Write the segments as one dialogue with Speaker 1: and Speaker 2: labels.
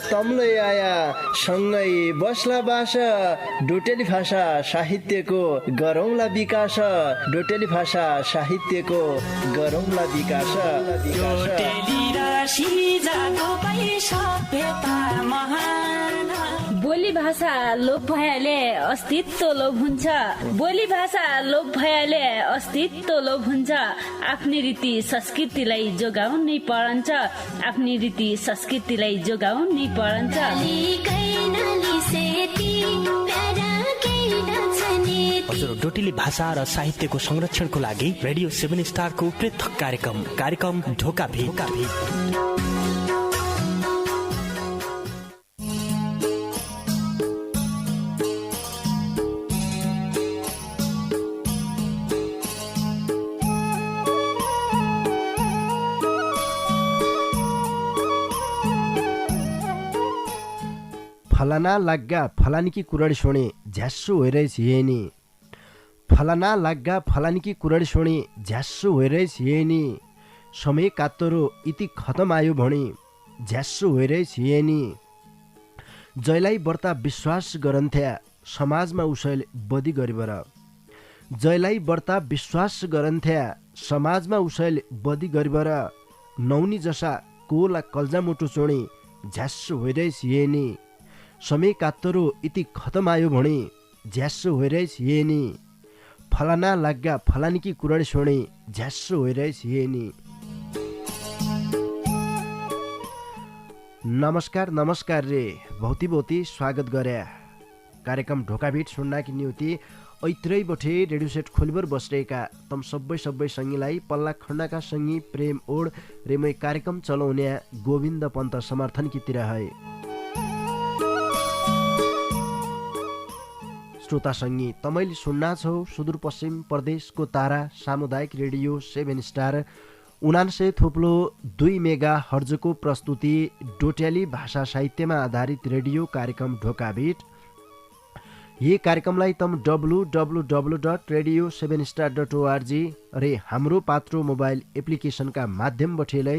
Speaker 1: तम्लै आया सँगै बस्ला बास डोटेली भाषा साहित्यको गरौँला विकास डोटेली भाषा साहित्यको गरौँला विकास
Speaker 2: बोली भाषा लोप भएले अस्तित्व लोप हुन्छ बोली भाषा लोप भएले अस्तित्व लोप हुन्छ आफ्नै रीति संस्कृतिलाई जोगाउनै परन्छ आफ्नै रीति संस्कृतिलाई जोगाउनै परन्छ
Speaker 3: हजुर डोटेली भाषा र साहित्यको संरक्षणको लागि रेडियो 7 स्टारको पृथक कार्यक्रम ढोका भेट
Speaker 4: फलाना लाग्गा फलानीकी कुरडी सुने झ्यास्सु होइरहेछ हेनी फलाना लाग्गा फलानीकी कुरडी सुने झ्यास्सु होइरहेछ हेनी समय कात्तरो इति खतम आयो भणी झ्यास्सु होइरहेछ हेनी जयलाई बढ्ता विश्वास गरन्थ्या समाजमा उसैले बदी गरिबर जयलाई बढ्ता विश्वास गरन्थ्या समाजमा उसैले बदी गरिबर नौनी जसा कोला कल्जा मुटु चोणी झ्यास्सु होइरहेछ हेनी समय कात्तरो इति खतम आयो भने झ्यास्सो होइरहेछ हेनी फलाना लाग्गा फलानीकी कुरडी सुने झ्यास्सो होइरहेछ हेनी। नमस्कार रे भौती स्वागत गर्या कार्यक्रम ढोकाभिट सुन्नाकी निउति ऐत्रै बठे रेडियो सेट खोलिबर बस्रेका तम सबै सङ्गीलाई पल्ला खण्डका सङ्गी प्रेम ओड रेमै कार्यक्रम चलाउने गोविन्द पन्त समर्थनकीतिर है। श्रोता सङ्गी तमैले सुन्ना छौ सुदूरपश्चिम प्रदेशको तारा सामुदायिक रेडियो 7 स्टार 99.2 मेगा हर्जको प्रस्तुति डोटेली भाषा साहित्यमा आधारित रेडियो कार्यक्रम ढोकाभिट। यी कार्यक्रमलाई तम www.radio7star.org रे हाम्रो पात्रो मोबाइल एप्लिकेसनका माध्यमबाटै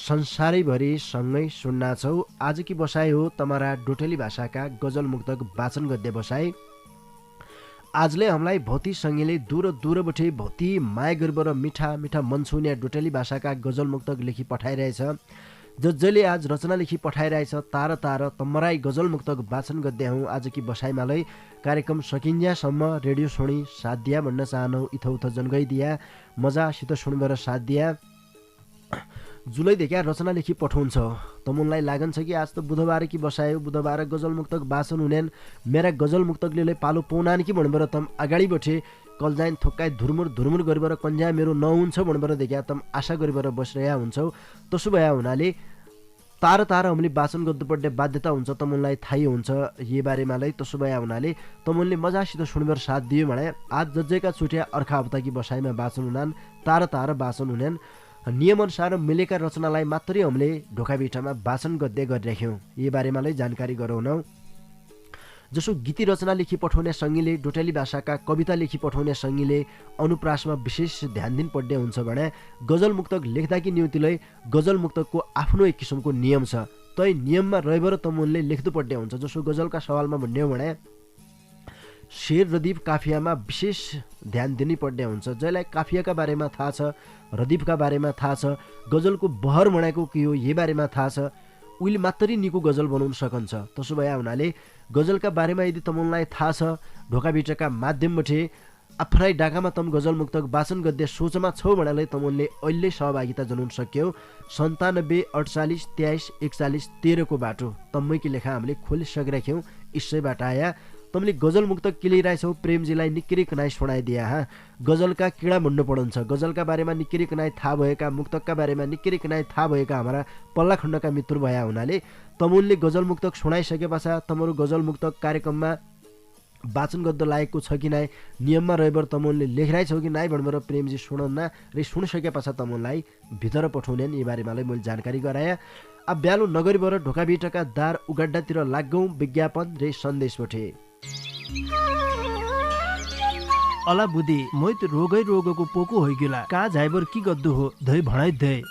Speaker 4: संसारैभरि सँगै सुन्ना छौ। आजकी बसाइ हो तमारा डोटेली भाषाका गजल मुक्तक वाचन गद्य बसाइ। आजले हामीलाई भौती सङ्गीले दूरबठे भौती माया गर्बर मिठा मन छुन्या डोटेली भाषाका गजल मुक्तक लेखी पठाइरहेछ। जसले आज रचना लेखी पठाइरहेछ तार तमराई गजल मुक्तक वाचन गद्या हौँ। आजकी बसाइमालै कार्यक्रम सकिन्ज्यासम्म रेडियो सुनी साथ दिया भन्न चाहनौ। इथौथ जनगैदिया मजासित सुनगर साथ दिया जुलैदेखि रचना लेखी पठाउँछ। तमुनलाई लागन्छ कि आज त बुधबार कि बसायो बुधबार गजल मुक्तक वाचन हुनेन मेरा गजल मुक्तकले पालो पौनान कि भन्बर तम अगाडि बठे कलजाइन थोक्काइ धुरमुर गरिबर कन्ज्या मेरो नहुन्छ भन्बर देखा तम आशा गरिबर बसिरहेका हुन्छौ। तसो भए हुनाले तार हामीले वाचन गर्नुपर्ने बाध्यता हुन्छ तमुनलाई थाहै हुन्छ यही बारेमालाई। तसो भए हुनाले तमुनले मजासित सुनबर साथ दियो भने आज जज्जेका छुट्या अर्का हप्ताकी बसाइमा वाचन हुनान् तार वाचन हुनेन। नियमअनुसार मिलेका रचनालाई मात्रै हामीले ढोकाभिटामा वाचन गद्य गरिराख्यौँ। यही बारेमालाई जानकारी गराउनौ। जसो गीती रचना लेखी पठाउने सङ्गीले डोटेली भाषाका कविता लेखी पठाउने सङ्गीले अनुप्रासमा विशेष ध्यान दिनुपर्ने हुन्छ भने गजल मुक्तक लेख्दाकी नियुतिलाई गजल मुक्तकको आफ्नो एक किसिमको नियम छ। तै नियममा रहेर तमुनले लेख्नुपर्ने हुन्छ। जसो गजलका सवालमा भन्ने हो भने शेर रदीफ काफियामा विशेष ध्यान दिनुपर्ने हुन्छ। जसलाई काफियाका बारेमा थाहा छ रदीफका बारेमा थाहा छ गजलको बहर भनेको के हो यही बारेमा थाहा छ उहिले मात्रै निको गजल बनाउन सकन्छ। तसो भए हुनाले गजलका बारेमा यदि तमुनलाई थाहा छ ढोकाभिटका माध्यमबाट आफ्नै डाकामा तम गजल मुक्तक वाचन गद्य सोचमा छौ भनेलाई तमुनले अहिले सहभागिता जनाउन सक्यौ। 97 48 23 41 13 को बाटो तम्मैकी लेखा हामीले खोलिसकिराख्यौँ। इसैबाट आया तमले गजल मुक्तक के लिइरहेछौ प्रेमजीलाई निक्किरी कनाइ सुनाइदिया हा। गजलका किडा भन्नु पढन्छ गजलका बारेमा निक्किरी कनाइ थाहा भएका मुक्तकका बारेमा निक्किरी कनाइ थाहा भएका हाम्रा पल्ला खण्डका मित्र भया हुनाले तमुनले गजल मुक्तक सुनाइसके पछाडि तमरो गजल मुक्तक कार्यक्रममा वाचन गद्द लागेको छ कि नाइ नियममा रहेर तमुनले लेखिरहेछौ कि नाइ भनेर प्रेमजी सुनाउन र सुनिसके पछाडि तमुनलाई भित्र पठाउने यी बारेमालाई मैले जानकारी गराएँ। अब ब्यालो नगरीबाट ढोकाभिटका दार उगाड्डातिर लाग्गौँ विज्ञापन रे सन्देश पठे।
Speaker 5: अला बुदी मै त रोगको पोको होइगिला का झाइबर की गद्दु हो धै भणाइ धै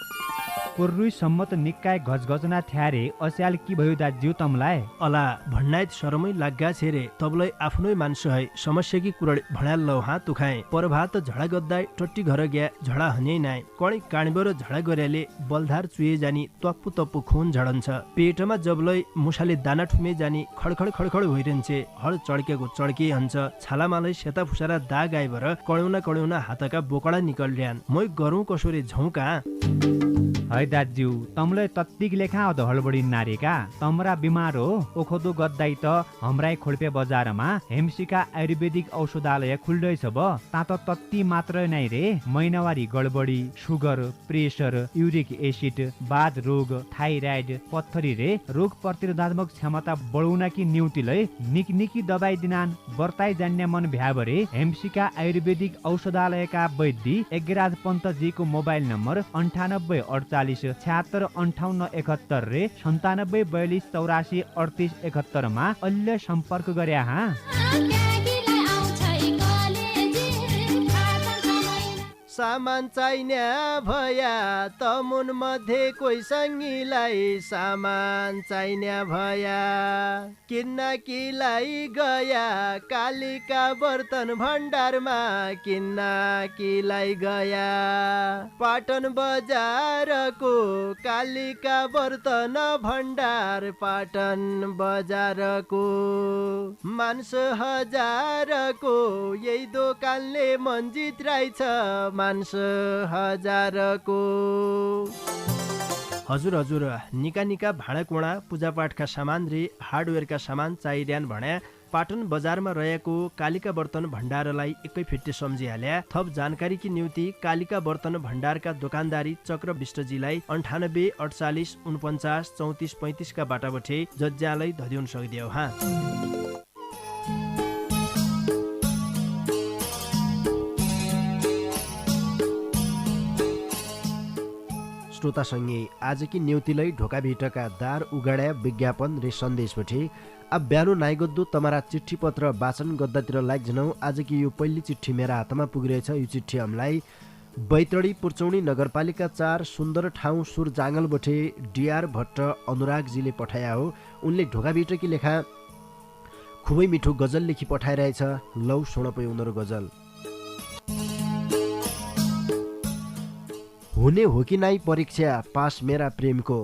Speaker 5: पुर्रुई सम्मत निकाय घचघचना थ्यारे अस्याल कि भयो दाज्यू तमलाई
Speaker 4: अला भन्नाइत शरमै लाग्गा छे रे तबलै आफ्नै मान्छे है समस्या की कुरड भणाल लौ हात तुखाए परभात झडा गद्दाई टट्टी घर गया झडा हन्यै नाइ कणी काणीबर झडा गर्याले बलधार चुए जानी तप्पु तप्पु खून झडन्छ पेटमा जबलै मुसाले दाना ठुमे जानी खडखड खडखड भइरहन्छे हड चड्केको चड्के हन्छ छालामालै सेता फुसारा दाग आइबर कड्याउना हातका बोकडा निकल्ड्यान मै गरौँ कसोरे झौका
Speaker 5: है दाज्यू तमलाई तत्तिक लेखा अध हडबडी नारेका तमरा बिमार हो ओखदो गद्दाई त हमराई खोल्पे बजारमा हेमसिका आयुर्वेदिक औषधालय खुल्दैछ ब ता त तत्ति मात्र नै रे महिनावारी गडबडी सुगर प्रेसर युरिक एसिड बाध रोग थाइराइड पत्थरी रे रोग प्रतिरोधात्मक क्षमता बढाउन कि न्युतिलै निकनिकी दबाई दिनान बर्ताई जान्ने मन भ्याबरे हेमसिका आयुर्वेदिक औषधालयका वैद्य एगराज पन्तजीको मोबाइल नम्बर 9846765871 रे 9742843871 मा अहिले सम्पर्क गरे हा
Speaker 1: सामान चाहिने भया तमुन मध्ये कोही सङ्गीलाई सामान चाहिने भया किन्नकीलाई गया कालिका बर्तन भण्डारमा किन्नकीलाई गया पाटन बजारको कालिका बर्तन भण्डार पाटन बजारको मान्छ हजारको यही दोकानले मन्जित रहेछ मान्छ हजारको
Speaker 4: हजुर निका भाँडाकुँडा पूजापाठका सामान रे हार्डवेयरका सामान चाहिरहन भने पाटन बजारमा रहेको कालिका बर्तन भण्डारलाई एकै फिट्टे सम्झिहाल्या थप जानकारी कि निम्ति कालिका बर्तन भण्डारका दोकानदारी चक्र विष्टजीलाई 98 48 49 34 35 का बाटाबठे जज्जालाई धदिउन सक्दियौ हा श्रोतासँगै आजकी न्युतिलै ढोकाभिटका दार उगाड्या विज्ञापन रे सन्देशपछि अब ब्यानो नाइगद्दु तमारा चिठी पत्र वाचन गद्दातिर लाग्जनौ आजकी यो पहिली चिठी मेरा हातमा पुगिरहेछ यो चिठी हामीलाई बैतडी पुर्चौनी नगरपालिका 4 सुन्दर ठाउँ सुरजाङ्गलबठे डिआर भट्ट अनुरागजीले पठाया हो उनले ढोकाभिटकी लेखा खुबै मिठो गजल लेखी पठाइरहेछ लौ सुनपै उनीहरू गजल हुने हो कि नाइ परीक्षा पास मेरा प्रेमको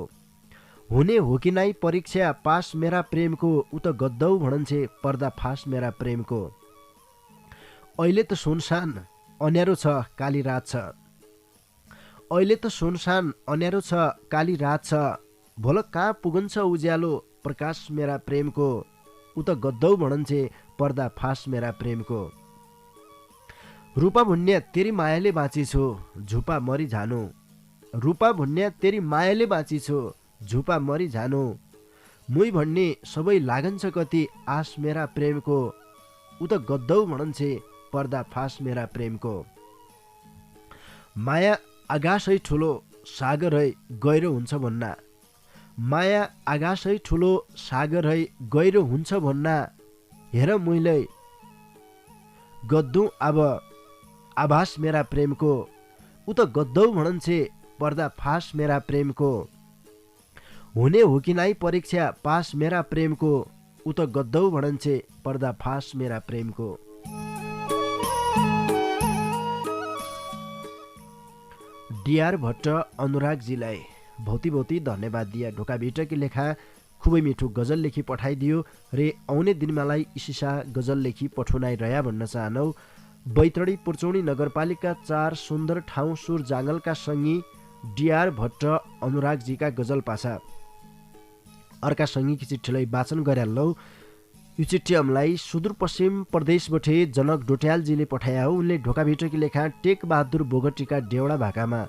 Speaker 4: हुने हो कि नाइ परीक्षा पास मेरा प्रेमको उत गद्दौ भणन्छे पर्दा फास मेरा प्रेमको अहिले त सुनसान अन्यारो छ काली रात छ अहिले त सुनसान अन्यारो छ काली रात छ भोल कहाँ पुगन्छ उज्यालो प्रकाश मेरा प्रेमको उत गद्दौ भणन्छे पर्दा फास मेरा प्रेमको रूपा भुन्ने तेरी मायाले बाँची छु झुपा मरि जानु रूपा भुन्ने तेरी मायाले बाँची छु झुपा मरि जानु मुई भन्ने सबै लागन्छ कति आस मेरा प्रेमको उत गद्दौ भणन्छे पर्दा फास मेरा प्रेमको माया आकाशै ठुलो सागर है गहिरो हुन्छ भन्ना माया आकाशै ठुलो सागर है गहिरो हुन्छ भन्ना हेर मुइलै गद्दु अब आभास मेरा प्रेमको उत गद्दौ भणन्छे पर्दा फास मेरा प्रेमको हुने हो कि नाइ परीक्षा पास मेरा प्रेमको उत गद्दौ भणन्छे पर्दा फास मेरा प्रेमको डिआर भट्ट अनुरागजीलाई भौती धन्यवाद दिया ढोकाभिटकी लेखा खुबै मिठो गजल लेखी पठाइदियो रे आउने दिनमालाई इसिसा गजल लेखी पठुनाइ रह्या भन्न चाहनौ बैतडी पुर्चौनी नगरपालिका 4 सुन्दर ठाउँ सुर जाङ्गलका सङ्गी डिआर भट्ट अनुरागजीका गजल पासा अर्का सङ्गीकी चिठीलाई वाचन गरालौ यो चिठी हामीलाई सुदूरपश्चिम प्रदेशबठे जनक डोट्यालजीले पठाया हो उनले ढोकाभिटकी लेखा टेक बहादुर बोगटीका डेवडा भाकामा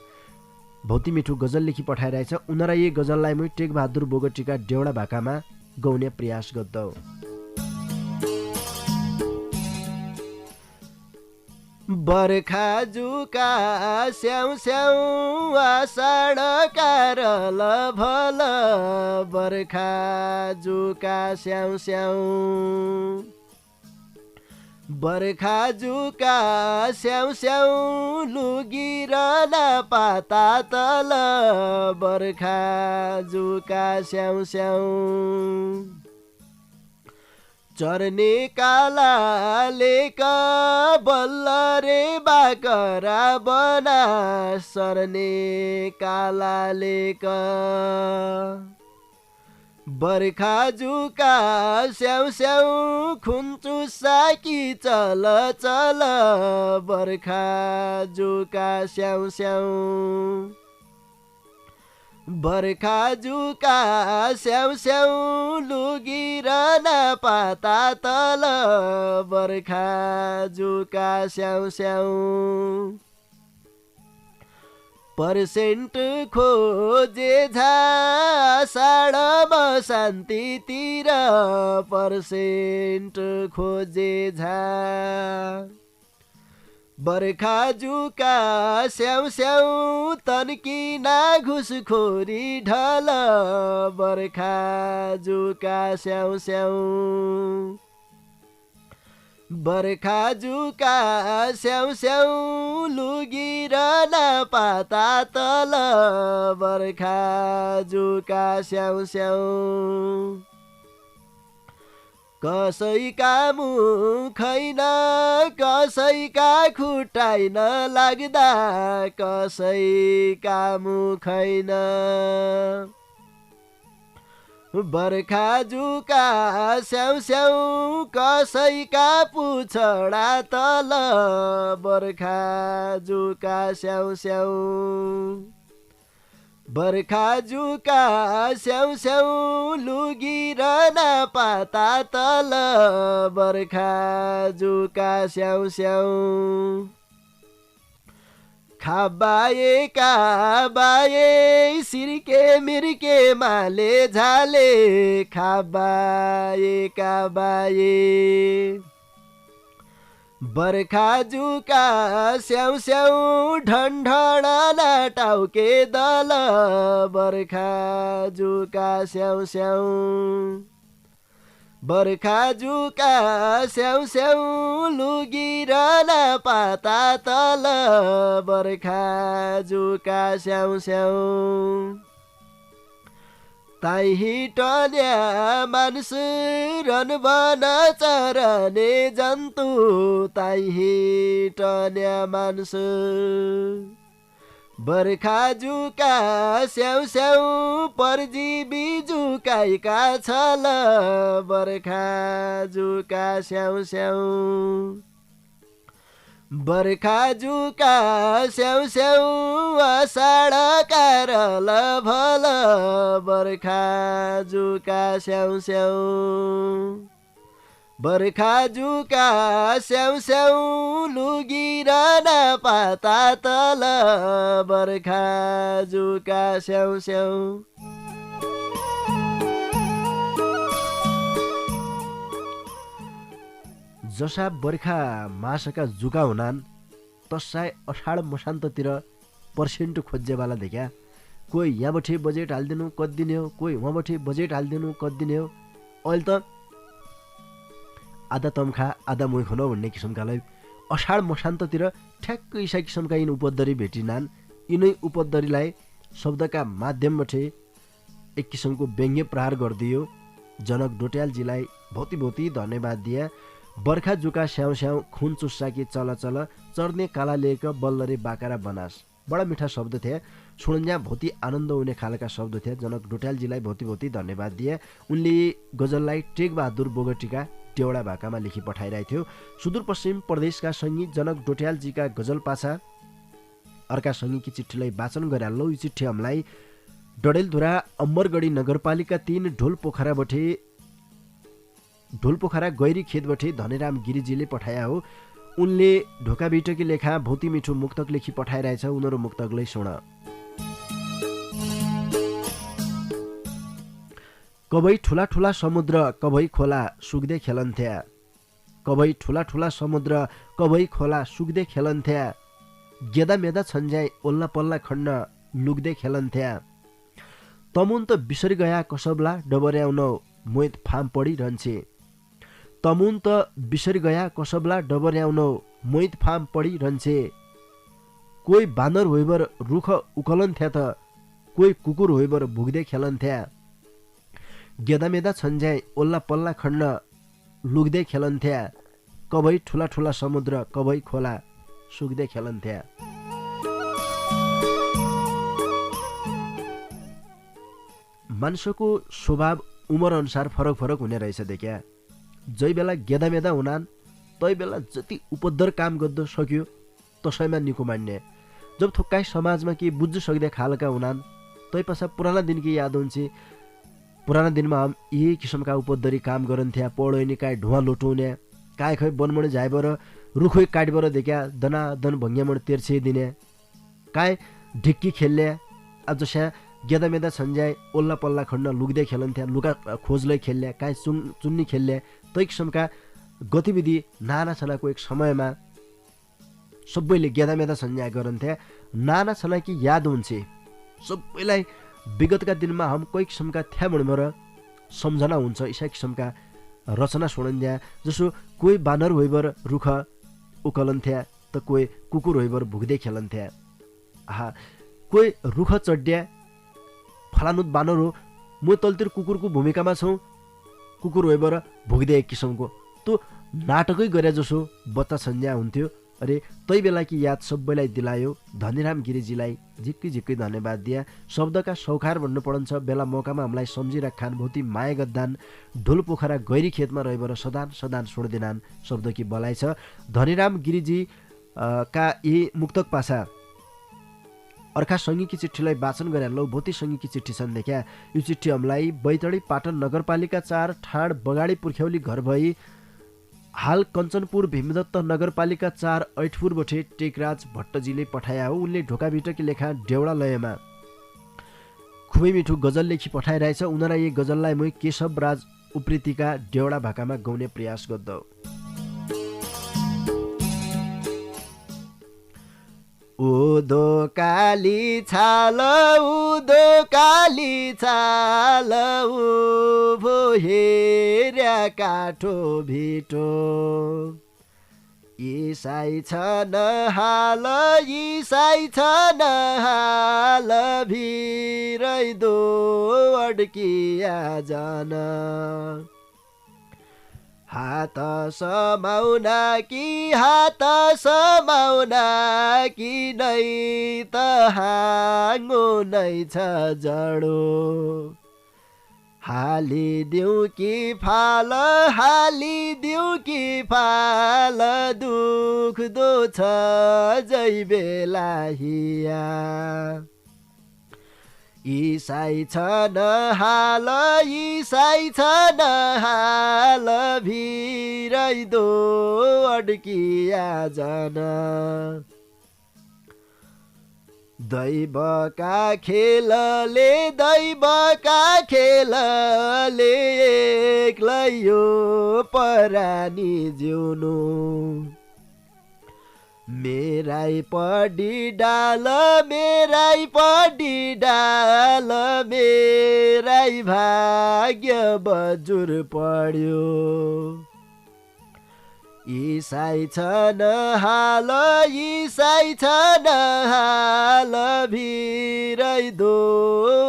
Speaker 4: भौती मिठो गजल लेखी पठाइरहेछ उनीहरू यी गजललाई मै टेक बहादुर बोगटीका डेवडा भाकामा गाउने प्रयास गर्दौ
Speaker 1: बर्खा जुका स्याउ स्याउ आषाढ कारल भल बर्खा जुका स्याउ स्याउ बर्खा जुका स्याउ स्याउ लुगिरहन पाता तल बर्खा जुका स्याउ स्याउ चर्ने कालाले बल्ल रे बाकरा बना सर्ने कालाले बर्खा जुका स्याउ स्याउ खुन्चु साकी चल चल बर्खा जुका स्याउ स्याउ बर्खा जुका स्याउ स्याउ लुगिरहन पाता तल बर्खा जुका स्याउ स्याउ पर्सेन्ट खोजे झासाड बसन्तीतिर पर्सेन्ट खोजे झा बर्खा जुका स्याउ स्याउ तन्किना घुसखोरी ढल बर्खा जुका स्याउ स्याउ बर्खा जुका स्याउ स्याउ लुगिरहन पाता तल बर्खा जुका स्याउ स्याउ कसैका मुखैन कसैका खुट्टाइन लाग्दा कसैका मुखैन बर्खा जुका स्याउ स्याउ कसैका पुछडा तल बर्खा जुका स्याउ स्याउ बर्खा जुका स्याउ स्याउ लुगिरहन पाता तल बर्खा जुका स्याउ स्याउ खाबाएका बाए सिर्के मिर्के माले झाले खाबाएका बाए बर्खा जुका स्याउ स्याउ ढन्ढणा टाउके दल बर्खा जुका स्याउ स्याउ बर्खा जुका स्याउ स्याउ लुगिरहन पाता तल बर्खा जुका स्याउ स्याउ ताही टन्या मानिस रनवन चरने जन्तु ताही टन्या मानिस बर्खा जुका स्याउ स्याउ परजीवी जुकाइका छल बर्खा जुका स्याउ स्याउ बर्खा जुका स्याउ स्याउ अषाढ कारल भल बर्खा जुका स्याउ स्याउ बर्खा जुका स्याउ स्याउ लुगिरहन पाता तल बर्खा जुका स्याउ स्याउ
Speaker 4: जसा बर्खा मासका जुका हुनान् तसाई अषाढ मसान्ततिर पर्सेन्ट खोज्जेवाला देखा कोही यहाँबाट बजेट हालिदिनु कति दिने हो कोही उहाँबाट बजेट हालिदिनु कति दिने हो अहिले त आधा तम्खा आधा मुख हुन भन्ने किसिमकालाई अषाढ मसान्ततिर ठ्याक्क इसा किसिमका यिन उपद्रवी भेटिनान् यिनै उपद्रवीलाई शब्दका माध्यमबाट एक किसिमको व्यङ्ग्य प्रहार गरिदियो जनक डोट्यालजीलाई भौती भौती धन्यवाद दिए बर्खा जुका स्याउ स्याउ खुन चुस्साकी चल चल चर्ने काला लेक बल्लरे बाकारा बनास बडा मिठा शब्द थिए सुनन्जा भौती आनन्द हुने खालका शब्द थिए जनक डोट्यालजीलाई भौती भौती धन्यवाद दिए उनले गजललाई टेकबहादुर बोगटीका टेवडा भाकामा लेखी पठाइरहेको थियो सुदूरपश्चिम प्रदेशका सङ्गीत जनक डोट्यालजीका गजल पाछा अर्का सङ्गीतकी चिठीलाई वाचन गरे लो यो चिठी हामीलाई डडेलधुरा अमरगढी नगरपालिका 3 ढोलपोखरा गैरी खेतबटे धनेराम गिरिजीले पठाया हो उनले ढोका बिटकी लेखा भौती मिठो मुक्तक लेखी पठाइरहेछ उनीहरू मुक्तकलाई सुन कबै ठुला ठुला समुद्र कबै खोला सुक्दै खेलन्थ्या कबै ठुला ठुला समुद्र कबै खोला सुक्दै खेलन्थ्या गेदा मेदा छन्ज्याई ओल्ला पल्ला खण्ड लुक्दै खेलन्थ्या तमुन त बिसरी गया कसबला डबर्याउन मोइत फाम पढिरहन्छे तमुन त बिसरी गया कसबला डबर्याउन मोहित फाम पढिरहन्छे कोही बानर होइबर रुख उकलन्थ्या त कोही कुकुर होइबर भुग्दै खेलन्थ्या गेदामेदा छन्ज्याई ओल्ला पल्ला खण्ड लुग्दै खेलन्थ्या कबै ठुला ठुला समुद्र कबै खोला सुक्दै खेलन्थ्या। मान्छेको स्वभाव उमर अनुसार फरक फरक हुने रहेछ देख्या। जै बेला गेदामेदा हुनान् तै बेला जति उपद्दर काम गर्द सक्यो तसैमा निको मान्ने। जब थोक्काइ समाजमा के बुझ्न सक्दै खालका हुनान् तै पछा पुराना दिन की याद हुन्छ। पुराना दिनमा हम यही किसिमका उपद्दरी काम गरन्थ्या। पढोइनी काय ढुवा लोटुने काय खै बनमण जाइबर रुखै काटबर देख्या दना दन भङ्ग्यामण तेर्छे दिने काय ढिक्की खेल्ले। अब जसा गेदामेदा छन्ज्याई ओल्ला पल्ला खण्ड लुग्दै खेलन्थ्या लुगा खोजलै खेल्ले काय चुन्नी खेल्ले। तै किसिमका गतिविधि नाना छनाको एक समयमा सबैले गेदामेदा छन्ज्याई गरन्थे। नाना छना कि याद हुन्छ सबैलाई विगतका दिनमा हम कोही किसिमका थ्या भणबर सम्झना हुन्छ। इसा किसिमका रचना सुनन्थ्या जसो कोही बानर होइबर रुख उकलन्थ्या त कोही कुकुर होइबर भुग्दै खेलन्थ्या। कोही रुख चढ्या फलानुत बानर हो म तलतिर कुकुरको भूमिकामा छौँ कुकुर होइबर भुग्दै एक किसिमको त्यो नाटकै गरे जसो बच्चा छन्ज्या हुन्थ्यो। अरे तै बेला कि याद सबैलाई दिलायो। धनीराम गिरिजीलाई झिक्कै झिक्कै धन्यवाद दिया। शब्दका सौखार भन्नु पढन्छ बेला मौकामा हामीलाई सम्झिराखान भौती माया गद्दान ढोल पोखरा गैरी खेतमा रहेबर सदान सदान छोड्दिनान् शब्द कि बलाइ छ। धनीराम गिरिजी का यी मुक्तक पासा अर्खा सङ्गीकी चिठ्ठीलाई वाचन गरे लौ भौती सङ्गीकी चिठ्ठी छन् देख्या। यो चिठ्ठी हामीलाई बैतडी पाटन नगरपालिका 4 ठाड बगाडी पुर्ख्यौली घर भई हाल कञ्चनपुर भीमदत्त नगरपालिका 4 ऐठपुरबठे टेकराज भट्टजीले पठाया हो। उनले ढोकाभिटकी लेखा डेउडा लयमा खुबै मिठो गजल लेखी पठाइरहेछ। उनीहरूलाई यी गजललाई मै केशव राज उप्रेतीका डेउडा भाकामा गाउने प्रयास गर्दौ। उदो काली छाल उदो काली छाल उभो हेर्या काठो भिटो इसाई छन् हाल इसाई छन् हाल भिरैदो अड्किया जान हात समाउना कि नै त हाङ्गो नै छ जडो हालिदिउ कि फाल दुख्दो छ जै बेला हिया इसाई छन् हाल भिरैदो अड्किया जान दैवका खेलले एक्लै यो परानी जिउनु मेराई पडी डाल मेराई भाग्य बजुर पढ्यो इसाई छन् हाल भिरैदो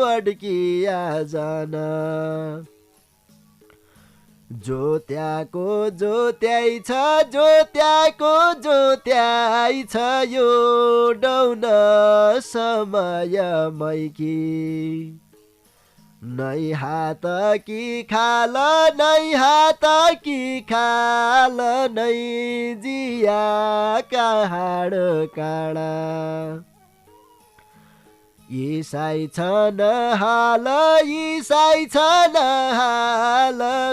Speaker 4: अड्किया जान जोत्याको जोत्याइ छ यो डौन समयमैकी नै हात कि खाल नै जिया काड काडा इसाई छन् हाल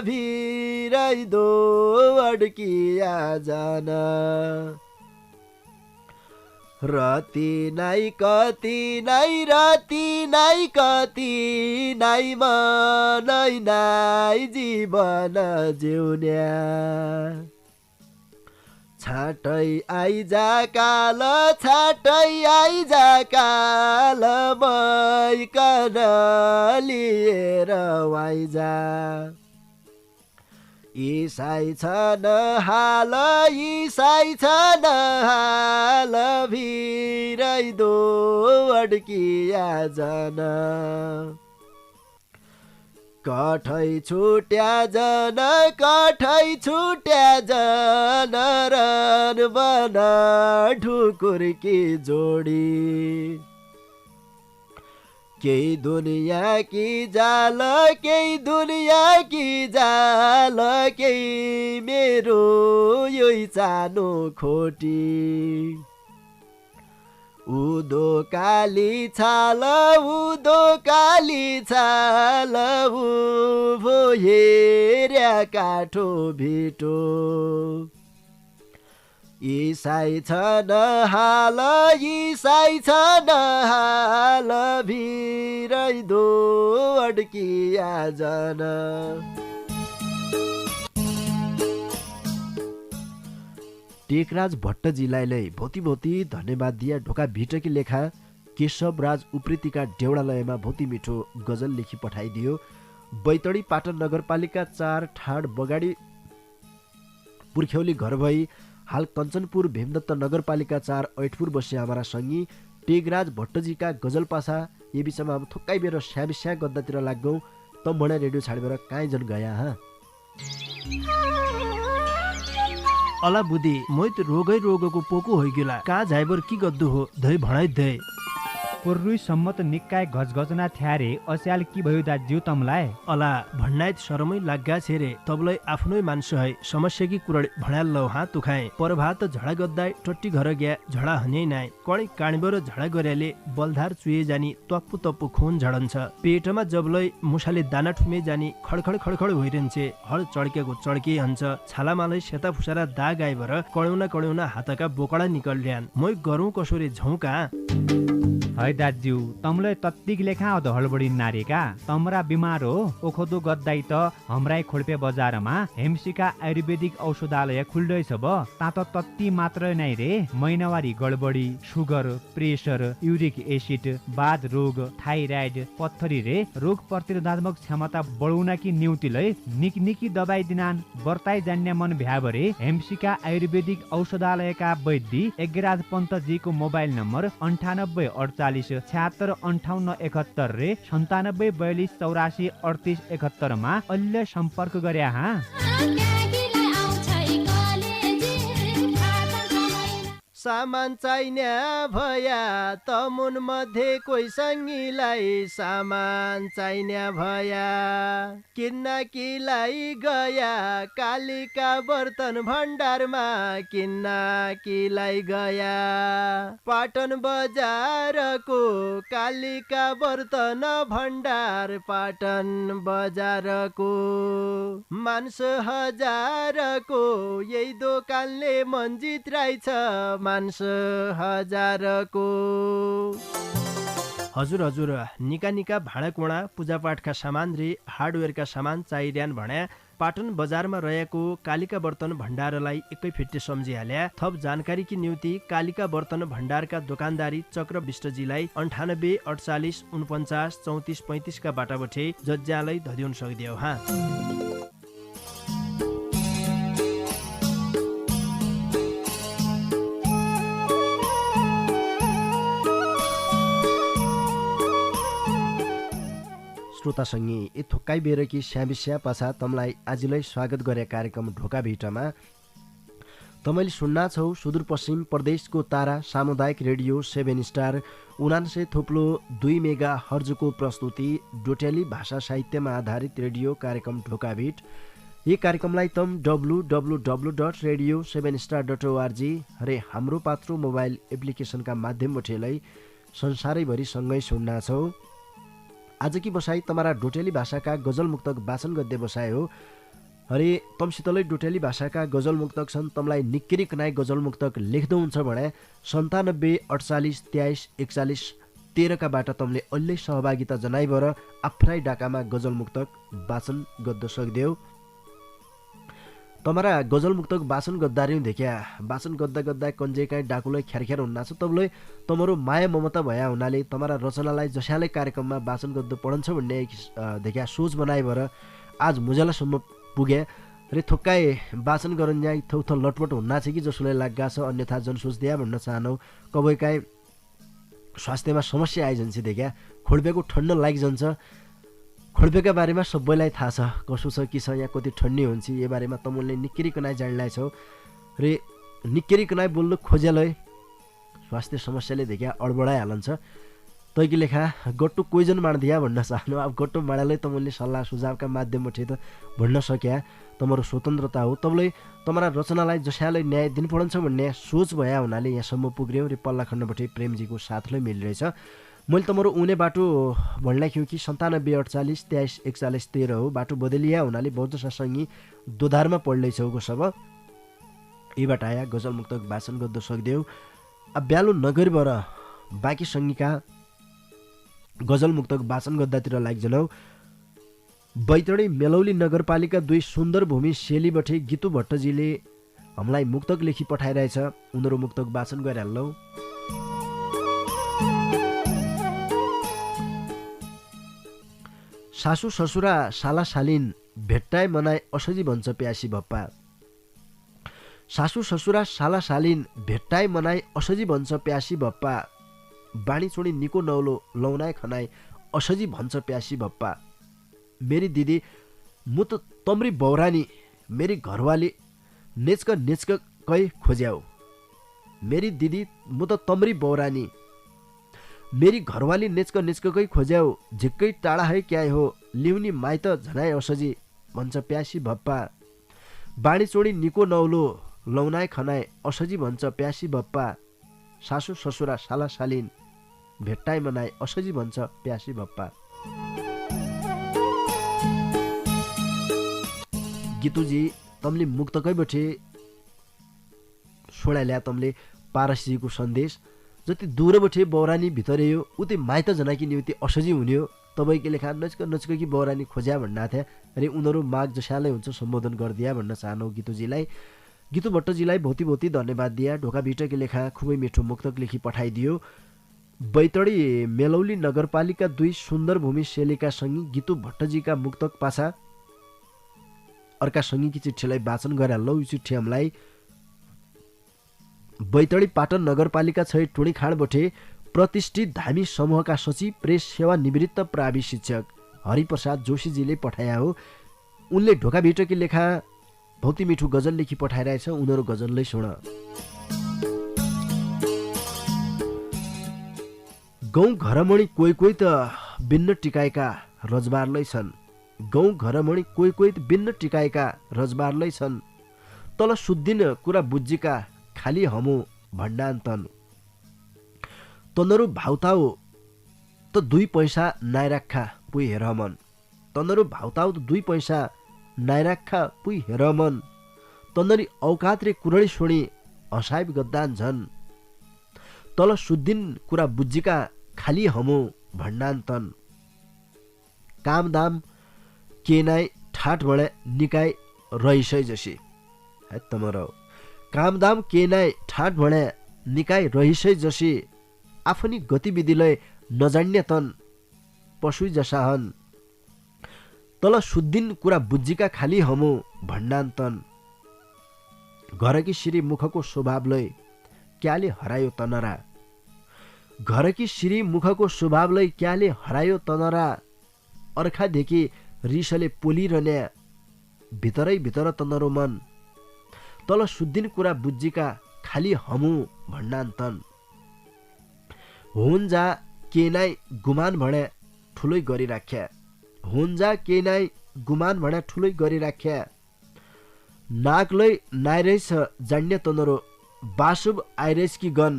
Speaker 4: भिरैदो अड्किया जान रति नै कति नै मनै नै जीवन जिउन्या छाटै आइजा काल मैकन लिएर आइजा
Speaker 1: इसाई छन् हाल इसाई छन् हाल भिरैदो अड्किया जन कठै छुट्या जन रन बन ढुकुरकी जोडी केही दुनियाँ की जाल केही दुनियाँ की जाल केही मेरो यही चानो खोटी उदो काली छाल उभो हेर्या काठो भिटो इसाई छन् हाल भिरैदो अड्किया जन
Speaker 4: टेकराज भट्टजीलाई भौती धन्यवाद दिया ढोका भिटकी लेखा केशवराज उप्रेतीका डेउडालयमा भौती मिठो गजल लेखी पठाइदियो। बैतडी पाटन नगरपालिका 4 ठाड बगाडी पुर्ख्यौली घर भई हाल कञ्चनपुर भीमदत्त नगरपालिका 4 ऐठपुर बसे हमारा सङ्गी टेकराज भट्टजीका गजल पासा ये विषयमा हम थोक्काइ बेर स्याबिस्या गद्दातिर लाग्गौँ त बडा रेडियो छाडेर काहीँ जन गया हाँ
Speaker 6: अला बुदी मोइ त रोगको पोको होइगेला कहाँ जाइबर की गद्दु हो धै भणाइ धै
Speaker 5: पुर्रुई सम्मत निकाय गजगजना थ्यारे अस्याल की भयो दाज्यू तमलाई
Speaker 6: अला भन्नाइत शरमै लाग्गा छेरे तबलाई आफ्नै मान्छे है समस्या की कुरड भणाल लौ हात तुखाए परभात झडा गद्दाई टट्टी घर गया झडा हन्यै नाइ कणी काणीबर झडा गर्याले बलधार चुए जानी तप्पु खून झडन्छ पेटमा जबलाई मुसाले दाना ठुमे जानी खडखड होइरहन्छे हल चड्केको चड्के हन्छ छालामालै सेता फुसारा दाग आइबर कड्यौना हातका बोकडा निकल्ड्यान मोइ गरौँ कसोरे झौका
Speaker 5: है दाज्यू तमलाई तत्तिक लेखा अध हडबडी नारीका तमरा बिमार हो ओखदो गद्दाई त हमराई खोल्पे बजारमा हेमसिका आयुर्वेदिक औषधालय खुल्दैछ ब तात तत्ति मात्र नै रे महिनावारी गडबडी सुगर प्रेसर युरिक एसिड बाध रोग थाइराइड पत्थरी रे रोग प्रतिरोधात्मक क्षमता बढाउन कि निउतिलै निकी दबाई दिनान बर्ताई जान्ने मन भ्याबरे हेमसिका आयुर्वेदिक औषधालयका वैद्य एगराज पन्तजीको मोबाइल नम्बर 9846765871 रे 9742843871 मा अहिले सम्पर्क गरे हाँ
Speaker 1: सामान चाहिने भया तमुन मध्ये कोही सङ्गीलाई सामान चाहिने भया किन्नकीलाई गया कालिका बर्तन भण्डारमा किन्नकीलाई गया पाटन बजारको कालिका बर्तन भण्डार पाटन बजारको मान्छ हजारको यही दोकानले मन्जित राइछ मान्छ हजारको
Speaker 6: हजुर निका भाँडाकुँडा पूजापाठका सामान रे हार्डवेयरका सामान चाहिरहन भने पाटन बजारमा रहेको कालिका बर्तन भण्डारलाई एकै फिट्टे सम्झिहाल्या थप जानकारी की निम्ति कालिका बर्तन भण्डारका दोकानदारी चक्र विष्टजीलाई 9848494335 का बाटाबठे जज्जालाई धदिउन सक्दियो हाँ
Speaker 4: श्रोतासँगै ए थोक्काइ बेरकी स्याबिस्या पाछा तमलाई आजलाई स्वागत गरे कार्यक्रम ढोका भिटमा तमैले सुन्ना छौ सुदूरपश्चिम प्रदेशको तारा सामुदायिक रेडियो 7 स्टार 79.2 मेगा हर्जको प्रस्तुति डोटेली भाषा साहित्यमा आधारित रेडियो कार्यक्रम ढोका भिट यी कार्यक्रमलाई तम www.radio7star.org रे हाम्रो पात्रो मोबाइल एप्लिकेसनका माध्यमबाटै संसारैभरि सँगै सुन्ना छौ। आज की बसाई तमारा डोटेली भाषाका गजल मुक्तक वाचन गद्य बसाए हो अरे तमसितलै डोटेली भाषाका गजल मुक्तक छन् तमलाई निक्किरिक नाइ गजल मुक्तक लेख्दो हुन्छ भने 9748434113 का बाट तमले अहिले सहभागिता जनाइबर आफ्नै डाकामा गजल मुक्तक वाचन गद्द सक्देऊ। तमरा गजल मुक्तक वाचन गद्दार्यौं देख्या वाचन गद्दा कन्जेकाई डाकुलै ख्यारख्यार हुन्नाछ तबले तमरो माया ममता भया हुनाले तमरा रचनालाई जस्याले कार्यक्रममा वाचन गद्द पढन्छ भन्ने देख्या सोच बनाइबर आज मुजलासम्म पुगे रे थोक्काए वाचन गरन जाई थौथ लटपट हुन्ना छ कि जसोलाई लाग्गा छ अन्यथा जनसोच दिया भन्न चाहनौ कबैकाई स्वास्थ्यमा समस्या आइजन्छ देखा खोल्पेको ठण्ड लागिजन्छ खोल्पेका बारेमा सबैलाई थाहा छ कसो छ कि छ यहाँ कति ठन्डी हुन्छ यो बारेमा तमुलले निक्किरिकनाइ जान्लाई छौ रे निक्किरिकनाइ बोल्नु खोजेलै स्वास्थ्य समस्याले देखा अडबडाइहालन्छ तैकी लेखा गट्टु कोइजन माड्दिया भन्न चाहनु अब गट्टु माडालै तमुलले सल्लाह सुझावका माध्यमबाट त भन्न सक्या तमरो स्वतन्त्रता हो तबले तमरा रचनालाई जस्यालाई न्याय दिनु पर्छ भन्ने सोच भया हुनाले यहाँसम्म पुग्यौ रे पल्ला खण्डबाट प्रेमजीको साथले मिलिरहेछ मैले तमरो उनी बाटो भन्लाई ख्यौ कि 9748 23 41 13 हो बाटो बदलिया हुनाले बौद्धशासँगी दोधारमा पढ्दैछौ गो सब यीबाट आया गजल मुक्तक वाचन गर्द सक्देऊ अब ब्यालो नगरबाट बाँकी सङ्गीका गजल मुक्तक वाचन गर्दातिर लाग्जनौ बैतडी मेलौली नगरपालिका 2 सुन्दर भूमि शेलीबठे गीतु भट्टजीले हामीलाई मुक्तक लेखी पठाइरहेछ उनीहरू मुक्तक वाचन गरिहाल्लौ सासु ससुरा साला सालिन भेट्टाए मनाए असजी भन्छ प्यासी भप्पा सासु ससुरा साला सालिन भेट्टाए मनाए असजी भन्छ प्यासी भप्पा बाणी चोडी निको नौलो लौनाए खनाए असजी भन्छ प्यासी भप्पा मेरी दिदी मु त तम्री बौरानी मेरी घरवाली नेचक नेचक कै खोज्याऊ मेरी दिदी मु त तम्री बौरानी मेरी घरवाली नेचक नेचकै खोज्याऊ झिक्कै टाढा है क्या हो लिउनी माइत झनाए असजी भन्छ प्यासी भप्पा बाणी चोडी निको नौलो लौनाए खनाए असजी भन्छ प्यासी भप्पा सासु ससुरा साला सालिन भेट्टाए मनाए असजी भन्छ प्यासी भप्पा गीतुजी तमले मुक्तकै बठे सोडा ल्या तमले पारसीको सन्देश जति दूर बठे बौरानी भितरयो उतै माइत जनाकी निउति असजी हुन्यो तपाईँको लेखा नचक नचक कि बौरानी खोज्या भन्ना थिए अरे उनीहरू माग जसालै हुन्छ सम्बोधन गरिदिया भन्न चाहनौ गीतुजीलाई गीतु भट्टजीलाई भौती भौती धन्यवाद दिया ढोका भिटकी लेखा खुबै मिठो मुक्तक लेखी पठाइदियो बैतडी मेलौली नगरपालिका 2 सुन्दर भूमि शेलीका सँगी गीतु भट्टजीका मुक्तक पाछा अर्का सँगीकी चिठीलाई वाचन गरिहाल्लौ यो चिठी हामीलाई बैतडी पाटन नगरपालिका 6 टुणीखाँडबठे प्रतिष्ठित धामी समूहका सचिव प्रेस सेवा निवृत्त प्रावि शिक्षक हरिप्रसाद जोशीजीले पठाया हो उनले ढोका भिटकी लेखा भौती मिठो गजल लेखी पठाइरहेछ उनीहरू गजललै सुन गौँ घरमणी कोही कोही त बिन्न टिकाएका रजबारलै छन् गौँ घरमणी कोही कोही त बिन्न टिकाएका रजबारलै छन् तल सुद्दिन कुरा बुझ्जीका खाली हमु भण्डान्तन तनरु भाउताउ त 2 पैसा नाइराख्खा पुइ हेर मन तनरु भाउताउ त 2 पैसा नाइराख्खा पुइ हेर मन तनरी औकात रे कुरडी सोणी हसाइब गद्दान झन् तल सुद्दिन कुरा बुझ्जीका खाली हमु भण्डान्तन कामदाम केनाई ठाट बडे निकाय रहिसै जसी है तमरो कामदाम केनाई ठाट बडे निकाय रहिसै जसी आफ्नी गतिविधिलाई नजान्ने तन पशु जसा हन् तल सुद्दिन कुरा बुझ्जीका खाली हमु भण्डान्तन घरकी श्री मुखको स्वभावलाई क्याले हरायो तनरा घरकी श्री मुखको स्वभावलाई क्याले हरायो तनरा अर्खादेखि रिसले पोलिरहने भितरै भितर तनरो मन तल सुद्दिन कुरा बुझ्जीका खाली हमु भण्डान्तन हुन जा केनाई गुमान भने ठुलै गरिराख्या हुन जा केनाई गुमान भने ठुलै गरिराख्या नागलै नाइरहेछ जान्ने तनरो बासुब आइरहेछ कि गन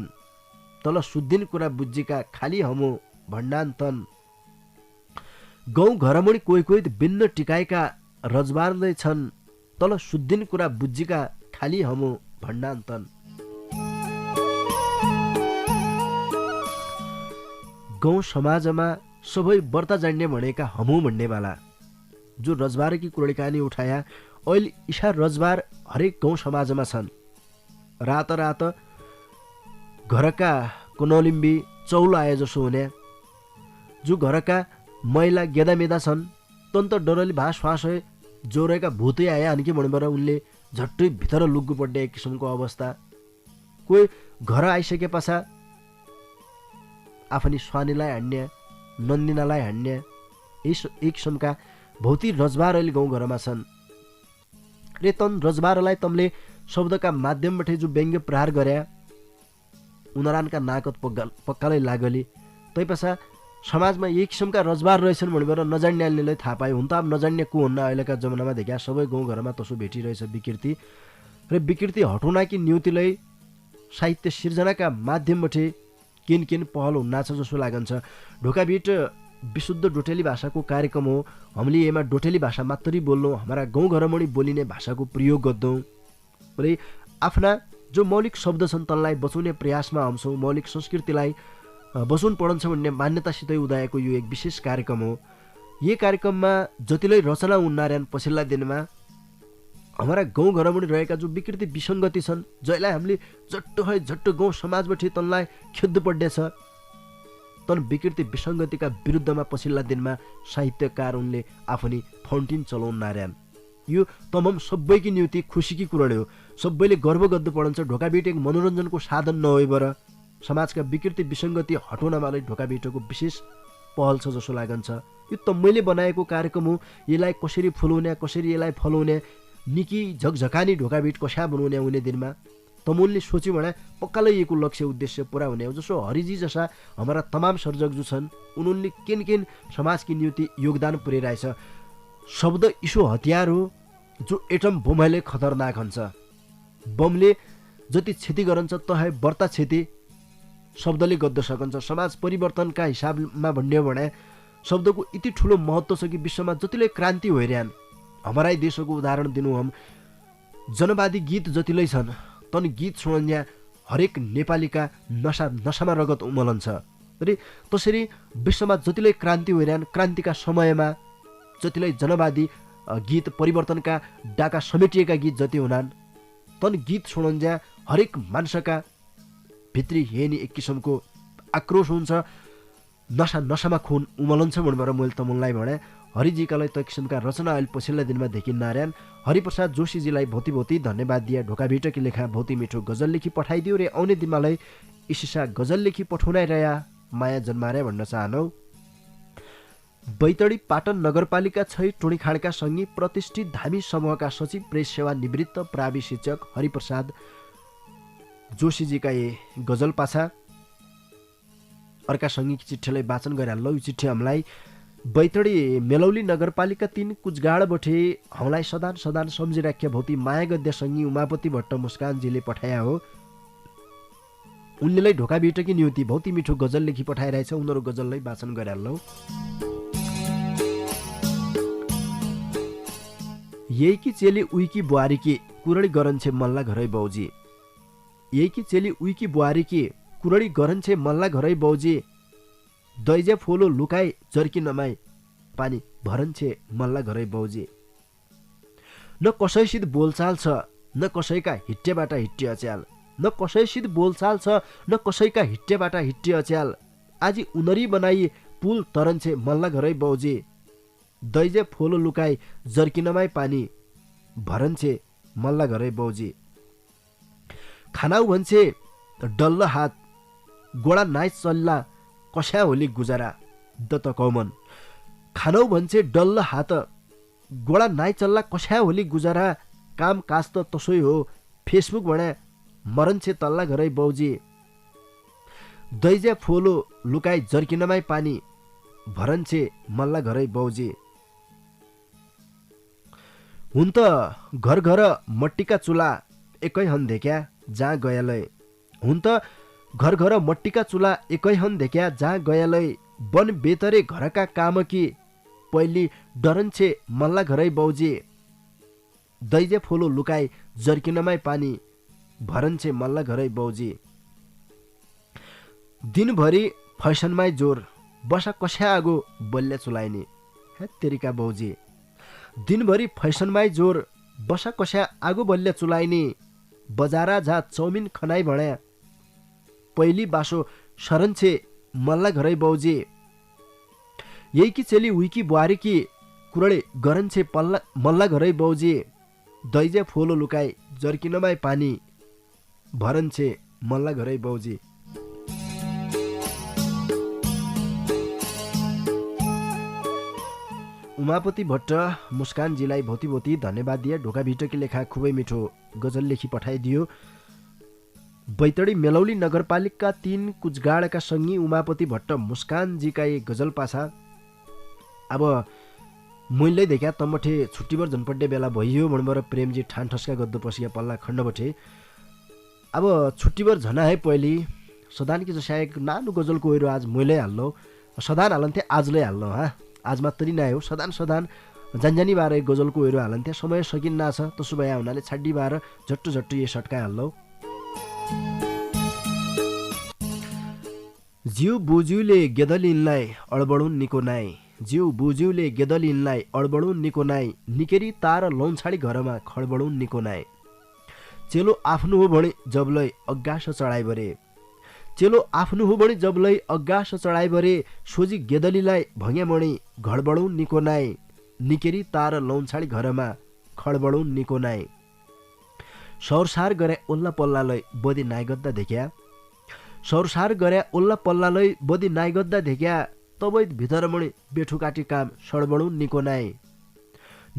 Speaker 4: तल सुद्दिन कुरा बुझ्जीका खाली हमु भण्डान्तन गौँ घरमणी कोही कोही बिन्न टिकाएका रजबारलै छन् तल सुद्दिन कुरा बुझ्जीका खाली हमु भण्डान्तन गाउँ समाजमा सबै व्रत जान्ने भनेका हमु भन्नेवाला जो रजबार की कुरडी कहानी उठाया अहिले इशा रजबार हरेक गाउँ समाजमा छन् रात रात घरका कुनौलिम्बी चौलो आए जसो हुने जो घरका महिला गेदामेदा छन् तन्त डरली भास फाँस जोरेका भूतै आया अनि के भन्नुभएर उनले झट्टै भित्र लुग्गु पर्ने एक किसिमको अवस्था। कोही घर आइसके पछा आफनी स्वानीलाई हान्ने, नन्दिनालाई हान्ने एक किसिमका भौती रजबार अहिले गाउँघरमा छन्। रे तन रजबारलाई तमले शब्दका माध्यमबाट जो व्यङ्ग्य प्रहार गर्या उनीहरूका नाकत पक्कालै लागली। तैपछा समाजमा एक किसिमका रजबार रहेछन् भनेर नजान्नेलाई थाहा पायो। हुन त अब नजान्ने को हुन्न, अहिलेका जमानामा देखा सबै गाउँघरमा तसो भेटिरहेछ विकृति। र विकृति हटाउन कि न्युतिलाई साहित्य सिर्जनाका माध्यमबाट किन पहल हुन्नाछ जसो लागन्छ। ढोकाभिट विशुद्ध डोटेली भाषाको कार्यक्रम हो। हामीले यसमा डोटेली भाषा मात्रै बोल्नु, हाम्रा गाउँघरमा बोलिने भाषाको प्रयोग गर्दौँ र आफ्ना जो मौलिक शब्द छन् तनलाई बचाउने प्रयासमा हुन्छौँ। मौलिक संस्कृतिलाई बचाउनु पर्छ भन्ने मान्यतासितै उदाएको यो एक विशेष कार्यक्रम हो। यो कार्यक्रममा जतिलाई रचना उन्नार्यान् पछिल्ला दिनमा हाम्रा गाउँघरमा रहेका जो विकृति विसङ्गति छन्, जसलाई हामीले झट्ट गाउँ समाजबाट तनलाई खेद्नु पर्नेछ, तन विकृति विसङ्गतिका विरुद्धमा पछिल्ला दिनमा साहित्यकार उनले आफ्नै फाउन्टेन चलाउन नार्यान्। यो तमाम सबैकी निम्ति खुसीकी कुरा हो। सबैले गर्व गर्नु पर्छ। ढोकाभिट एक मनोरञ्जनको साधन नभएर समाजका विकृति विसङ्गति हटाउनमा ढोकाभिटको विशेष पहल छ जसो लागन्छ। यो त मैले बनाएको कार्यक्रम हो। यसलाई कसरी फुलाउने, कसरी यसलाई फलाउने, निकी झकझकानी ढोकाभिट कसा बनाउने आउने दिनमा तमुनले सोच्यो भने पक्कालै यको लक्ष्य उद्देश्य पुरा हुने हो। जसो हरिजी जसा हाम्रा तमाम सर्जक जो छन् उनले किन समाजकी निम्ति योगदान पुर्याइरहेछ। शब्द इसो हतियार हो जो एटम बमले खतरनाक हुन्छ। बमले जति क्षति गरन्छ तहे बढ्ता क्षति शब्दले गर्द सकन्छ। समाज परिवर्तनका हिसाबमा भन्यो भने शब्दको यति ठुलो महत्त्व छ कि विश्वमा जतिले क्रान्ति भइरहन्। हाम्रै देशको उदाहरण दिनु हम, जनवादी गीत जतिलै छन् तन गीत सुन्या हरेक नेपालीका नसामा रगत उमलन्छ। र त्यसरी विश्वमा जतिलै क्रान्ति भइरहन्, क्रान्तिका समयमा जतिलै जनवादी गीत परिवर्तनका डाका समेटिएका गीत जति हुनान् तन गीत सुन्या हरेक मान्छेका भित्री हेनी एक किसिमको आक्रोश हुन्छ, नसामा खुन उमलन्छ भनेर मैले त मुनलाई भने हरिजीकालाई त किसिमका रचना अहिले पछिल्ला दिनमा देखिन नारायण। हरिप्रसाद जोशीजीलाई भौती धन्यवाद दिए। ढोकाभिटकी लेखा भौती मिठो गजल लेखी पठाइदियो रे आउने दिनमालाई इसिसा गजल लेखी पठाउनै रह्या माया जन्मारे भन्न चाहनौ। बैतडी पाटन नगरपालिका 6 टोणीखाँडका सङ्गी प्रतिष्ठित धामी समूहका सचिव प्रेस सेवा निवृत्त प्रावि शिक्षक हरिप्रसाद जोशीजीका ये गजल पाछा अर्का सङ्गीकी चिठ्ठीलाई वाचन गरिहाल्नु। यो चिठ्ठी हामीलाई बैतडी मेलौली नगरपालिका 3 कुचगाड बठे हामीलाई सदान सम्झिराख्या भौती माया गद्य सङ्गी उमापति भट्ट मुस्कानजीले पठाया हो। उनले ढोकाभिटकी नियुति भौती मिठो गजल लेखी पठाइरहेछ। उनीहरू गजललाई वाचन गरिहाल्नु। यही कि चेली उइकी बुहारीकी कुरडी गरन्छे मल्ला घरै बौजी। यही कि चेली उइकी बुहारीकी कुरडी गरन्छे मल्ला घरै बौजी। दैजे फोलो लुकाई जर्की नमाई पानी भरन्छे मल्ला घरै बौजी। न कसैसित बोलचाल छ न कसैका हिट्टेबाट हिट्टे अच्याल। न कसैसित बोलचाल छ न कसैका हिट्टेबाट हिट्टे अच्याल। आज उनरी बनाई पुल तरन्छे मल्ला घरै बौजी। दैजे फोलो लुकाई जर्की नमाई पानी भरन्छे मल्ला घरै बौजी। खानाउ भन्छे डल्ल हात गोडा नाइ चल्ला कस्या होली गुजारा दत्त कौमन। खानौ भन्छे डल्ल हात गोडा नाइ चल्ला कस्या होली गुजारा। काम काज त तसै हो फेसबुक भने मरन्छे तल्ला घरै बौजी। दैजे फोलो लुकाई जर्किनमाई पानी भरन्छे मल्ला घरै बौजी। हुन त घर घर मट्टीका चुला एकै हन देख्या जहाँ गयालै। हुन त घर घर मट्टीका चुला एकै हन देख्या जहाँ गयालै। वन बेतरे घरका काम कि पहिले डरन्छे मल्ला घरै बौजी। दैजे फोलो लुकाई जर्किनमाई पानी भरन्छे मल्ला घरै बौजी। दिनभरि फैसनमाई जोर बसा कस्या आगो बल्ल्या चुलाइने हेत्तेरिका बौजी। दिनभरि फैसनमाई जोर बसा कस्या आगो बल्ल्या चुलाइने। बजारा झा चौमिन खनाई भण्या पहिली बासो सरन्छे मल्ला घरै बौजी। यही कि चेली उइकी बुहारी कि कुरडे गरन्छे मल्ला घरै बौजे दैजे फोलो लुकाई जर्किनमाई पानी भरन्छे मल्ला घरै बौजे। उमापति भट्ट मुस्कानजीलाई भौती भौती धन्यवाद दिए। ढोका भिटकी लेखा खुबै मिठो गजल लेखी पठाइदियो। बैतडी मेलौली नगरपालिका 3 कुचगाडका सङ्गी उमापति भट्ट मुस्कानजीका एक गजल पाछा। अब मैले देखा तम्बठे छुट्टीभर झन्पड्डे बेला भइयो भन्बर प्रेमजी ठान ठस्का गद्दो पसिया पल्ला खण्डबठे। अब छुट्टीभर झना है पहिले सदानकी जसा एक नानु गजलको ओइरो आज मैले हाल्लो सदान हालन्थे आजले हाल्लो हा आज मात्रै नै हो सदान जानजानी बार एक गजलको ओइरो हालन्थे समय सकिन्न छ तसो भए हुनाले छाड्डी बार झट्टु झट्टु ये सटका हाल्लो। जिउ बुज्यूले गेदलिनलाई अडबडुन निको नाइ जिउ बुज्यूले गेदलिनलाई अडबडुन निको नाइ निकेरी तार लौछाडी घरमा खडबडुन निको नाइ चेलो आफ्नो हो भने जबलै अग्गास चढाइ बरे चेलो आफ्नो हो भने जबलै अग्गास चढाइ बरे सोझी गेदलीलाई भङ्यामणी घडबडुन निको नाइ निकेरी तार लौछाडी घरमा खडबडुन निको नाइ सौरसार गरे ओल्ला पल्लालाई बदी नाइगद्दा देख्या सौरसार गरे ओल्ला पल्लालाई बदी नाइगद्दा देख्या तबै भित्रमणी बेठु काटी काम सडबडुन निको नाइ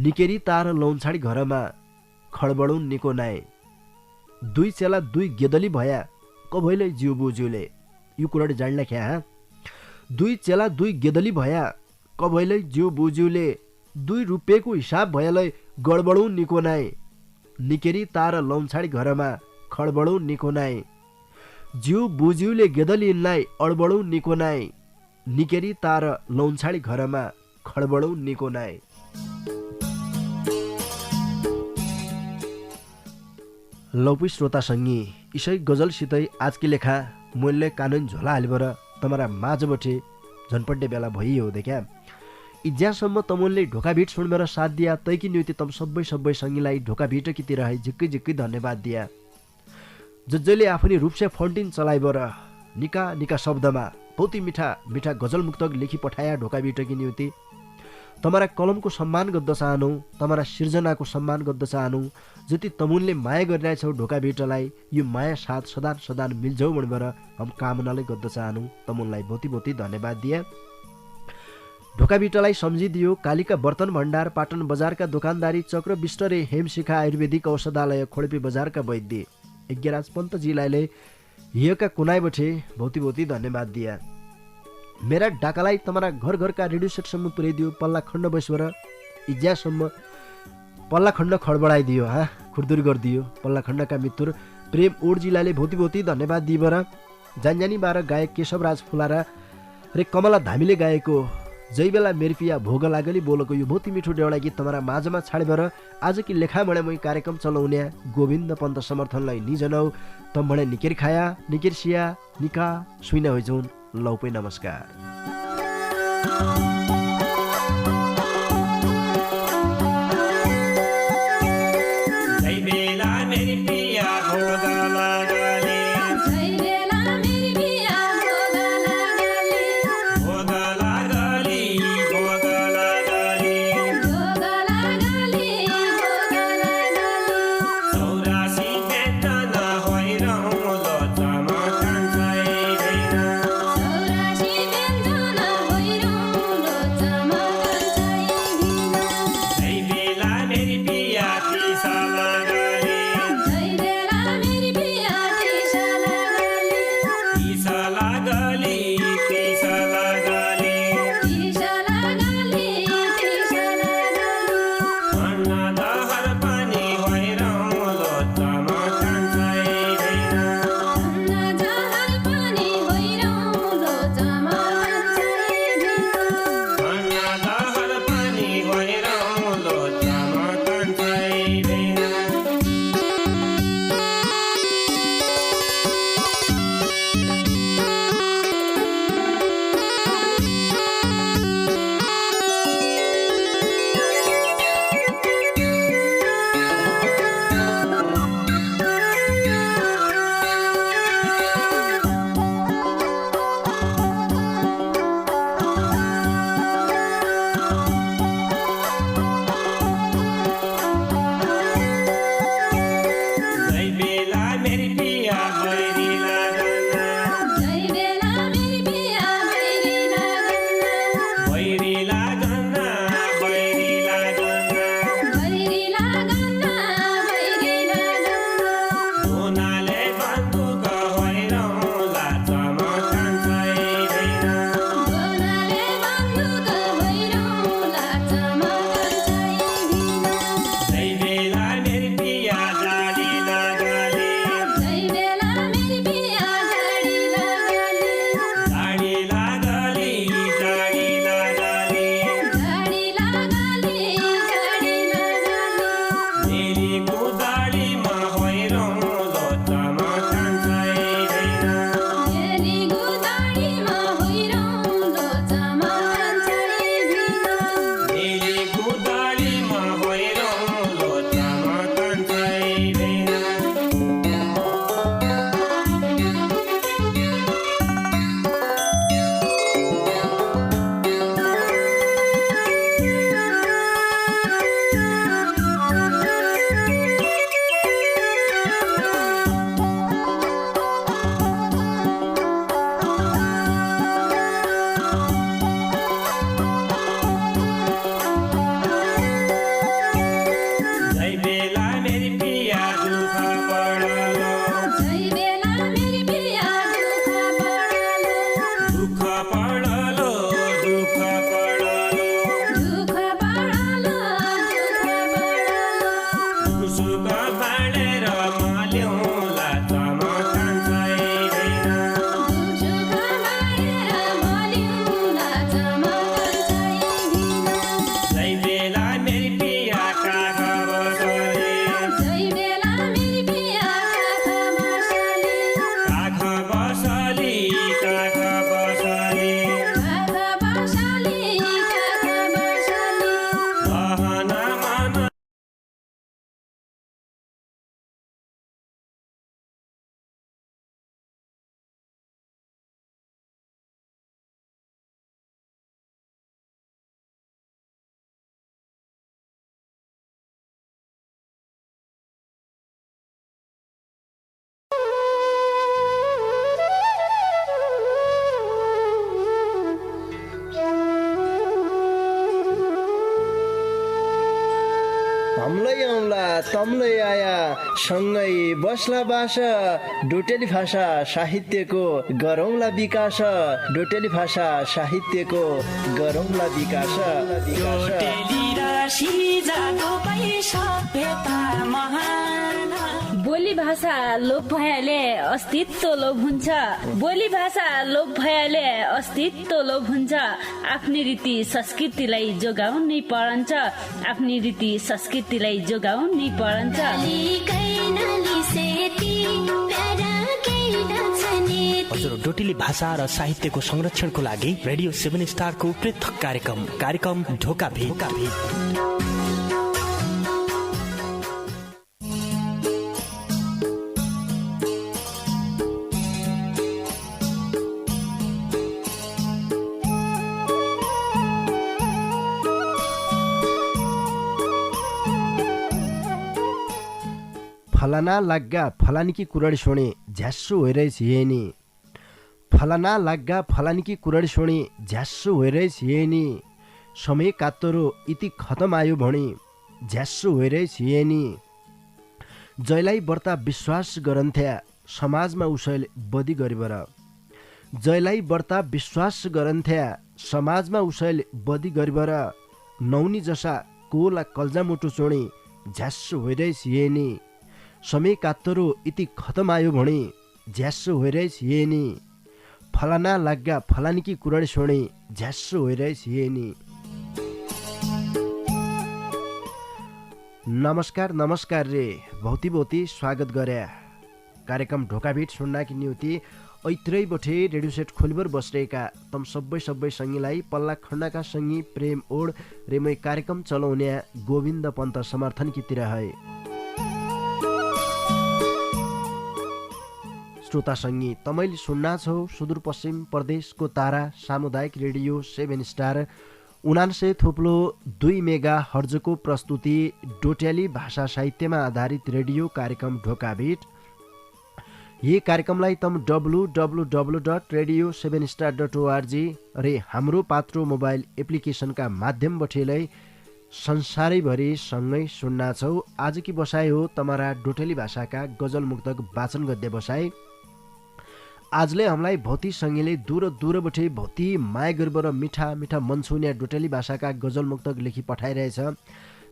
Speaker 4: निकेरी तार लौछाडी घरमा खडबडुन निको नाइ दुई चेला दुई गेदली भया कभैलै जिउ बुज्यूले यो कुरा जान्ला क्या दुई चेला दुई गेदली भया कभैलै जिउ बुज्यूले 2 रुपियाँको हिसाब भएलै गडबडुन निको नाइ निकेरी तार लौछाडी घरमा खडबडुन निको नाइ जिउ बुज्यूले गेदलिनलाई अडबडुन निको नाइ निकेरी तार लौछाडी घरमा खडबडुन निको नाइ। लौपी श्रोता सङ्गी इसै गजलसितै आजकी लेखा मूल्य कानुन झोला हालिबर तमरा माझबटे झन्पड्डे बेला भइयो देख्या इज्यासम्म तमुनले ढोका भिट सुनमेर साथ दिया तैकी न्युति तम सबै सङ्गीलाई ढोका भिटकीतिर है झिक्कै धन्यवाद दिया जसले आफ्नी रूपसे फन्टिन चलाइबर निका शब्दमा बहुती मिठा गजल मुक्तक लेखी पठाया ढोका भिटकी न्युति तमरा कलमको सम्मान गद्द चाहनु तमरा सिर्जनाको सम्मान गद्द चाहनु जति तमुनले माया गरिरहेछौ ढोका भिटलाई यो माया साथ सदान मिल्झौ भनेर हम कामनाले गद्द चाहनु तमुनलाई बहुती धन्यवाद दिए। ढोका भिटलाई सम्झिदियो कालिका बर्तन भण्डार पाटन बजारका दोकानदारी चक्र बिस्टरे हेमशिखा आयुर्वेदिक औषधालय खोडपी बजारका वैद्य यज्ञराज पन्तजीलाई हियका कुनाइबठे बहुती धन्यवाद दिया। मेरा डाकालाई तमरा घरका रेडियो सेटसम्म पुर्याइदियो पल्ला खण्ड बसेर इज्यासम्म पल्ला खण्ड खडबडाइदियो खुर्दुर गरिदियो पल्ला खण्डका मित्र प्रेम ओडजीलाई बहुती धन्यवाद दिइबर जानजानी बार गायक केशवराज फुलारा रे कमला धामीले गाएको जै बेला मेरपिया भोग लागली बोलको यो बहुती मिठो डेउडा गीत तमरा माझमा छाडेर आज कि लेखा मणेमै कार्यक्रम चलाउने गोविन्द पन्त समर्थनलाई निजनौ तम्बणे निकेर खाया निकेर सिया निका सुइना होइजौन लौपै नमस्कार।
Speaker 1: तम्लै आया सँगै बस्ला बास डोटेली भाषा साहित्यको गरौँला विकास डोटेली भाषा साहित्यको गरौँला विकास
Speaker 2: बोली भाषा लोप भएले अस्तित्व लोप हुन्छ बोली भाषा लोप भएले अस्तित्व लोप हुन्छ आफ्नै रीति संस्कृतिलाई जोगाउनै पर्छ आफ्नै रीति संस्कृतिलाई जोगाउनै पर्छ
Speaker 3: हजुर डोटेली भाषा र साहित्यको संरक्षणको लागि रेडियो 7 स्टारको पृथक कार्यक्रम ढोका भेट
Speaker 4: फलाना लाग्गा फलानीकी कुरडी सोणे झ्यास्सु होइरहेछ हेनी फलाना लाग्गा फलानीकी कुरडी सोणे झ्यास्सु होइरहेछ हेनी समय कात्तरो इति खतम आयो भणी झ्यास्सु होइरहेछ हेनी जयलाई बढ्ता विश्वास गरन्थ्या समाजमा उसैले बदी गरिबर जयलाई बढ्ता विश्वास गरन्थ्या समाजमा उसैले बदी गरिबर नौनी जसा कोला कल्जा मुटु चोणी झ्यास्सु होइरहेछ हेनी समय कात्तरो इति खतम आयो भणी झ्यास्सु होइरहेछ हेनी फलाना लाग्गा फलानीकी कुरडी सोणे झ्यास्सु होइरहेछ हेनी। नमस्कार रे भौती स्वागत गर्या कार्यक्रम ढोकाभिट सुन्नाकी निउति ऐत्रै बठे रेडियो सेट खोलिबर बसरेका तम सबै सङ्गीलाई पल्ला खण्डका सङ्गी प्रेम ओड रेमै कार्यक्रम चलाउने गोविन्द पन्त समर्थनकी तिर है श्रोता सङ्गी तमैले सुन्ना छौ सुदूरपश्चिम प्रदेशको तारा सामुदायिक रेडियो 7 स्टार 99.2 मेगा हर्जको प्रस्तुति डोट्याली भाषा साहित्यमा आधारित रेडियो कार्यक्रम ढोकाभिट। यी कार्यक्रमलाई तम www.radio7star.org रे हाम्रो पात्रो मोबाइल एप्लिकेसनका माध्यम बठेलै संसारैभरि सँगै सुन्ना छौ। आज की बसाइ हो तमारा डोटेली भाषाका गजल मुक्तक वाचन गद्य बसाइ। आजले हामीलाई भौती सङ्गीले दूर बठे भौती माया गर्बर मिठा मन छुन्या डोटेली भाषाका गजल मुक्तक लेखी पठाइरहेछ।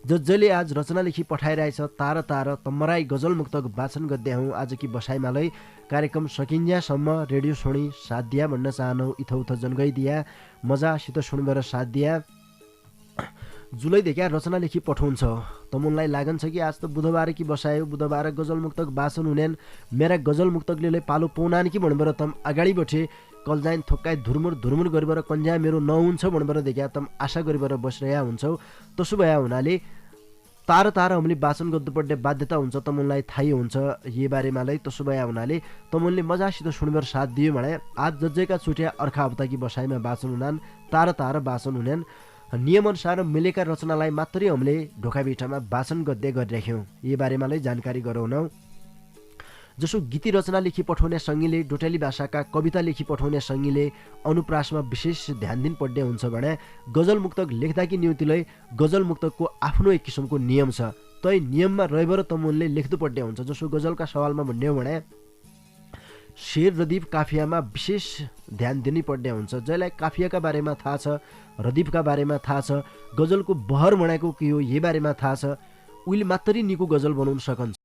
Speaker 4: जसले आज रचना लेखी पठाइरहेछ तार तमराई गजल मुक्तक वाचन गद्या हौँ। आज की बसाइमालै कार्यक्रम सकिन्ज्यासम्म रेडियो सुनि साथ दिया भन्न चाहनौ। इथौथ जनगैदिया मजासित सुनिबर साथ दिया जुलै देखा रचना लेखी पठाउँछ तमुनलाई लागन्छ कि आज त बुधबार कि बसायो बुधबार गजल मुक्तक वाचन हुनेन मेरा गजल मुक्तकले पालो पौनान कि भन्बर तम अगाडि बठे कलजाइन थोक्काइ धुरमुर गरिबर कन्ज्या मेरो नहुन्छ भन्बर देखा तम आशा गरिबर बसिरह्या हुन्छौ। तसो भया हुनाले तार हामीले वाचन गर्नुपर्ने बाध्यता हुन्छ तमुनलाई थाहै हुन्छ यही बारेमालाई। तसो भया हुनाले तमुनले मजासित सुनिबर साथ दियो भने आज जज्जैका छुट्या अर्का हप्ता कि बसाइमा वाचन हुनान तार वाचन हुनेन। नियमअनुसार मिलेका रचनालाई मात्रै हामीले ढोकाभिटमा वाचन गद्य गरिराख्यौँ। यही बारेमालाई जानकारी गराउनौ। जसो गीती रचना लेखी पठाउने सङ्गीले डोटेली भाषाका कविता लेखी पठाउने सङ्गीले अनुप्रासमा विशेष ध्यान दिनुपर्ने हुन्छ भने गजल मुक्तक लेख्दाकी नियुतिलाई गजल मुक्तकको आफ्नो एक किसिमको नियम छ। तै नियममा रहेर तमुनले लेख्नुपर्ने हुन्छ। जसो गजलका सवालमा भन्ने हो भने शेर रदीफ काफियामा विशेष ध्यान दिनुपर्ने हुन्छ। जसलाई काफियाका बारेमा थाहा छ रदीफका बारेमा थाहा छ गजलको बहर बनाएको के हो यही बारेमा थाहा छ उहिले मात्रै निको गजल बनाउन सकन्छ।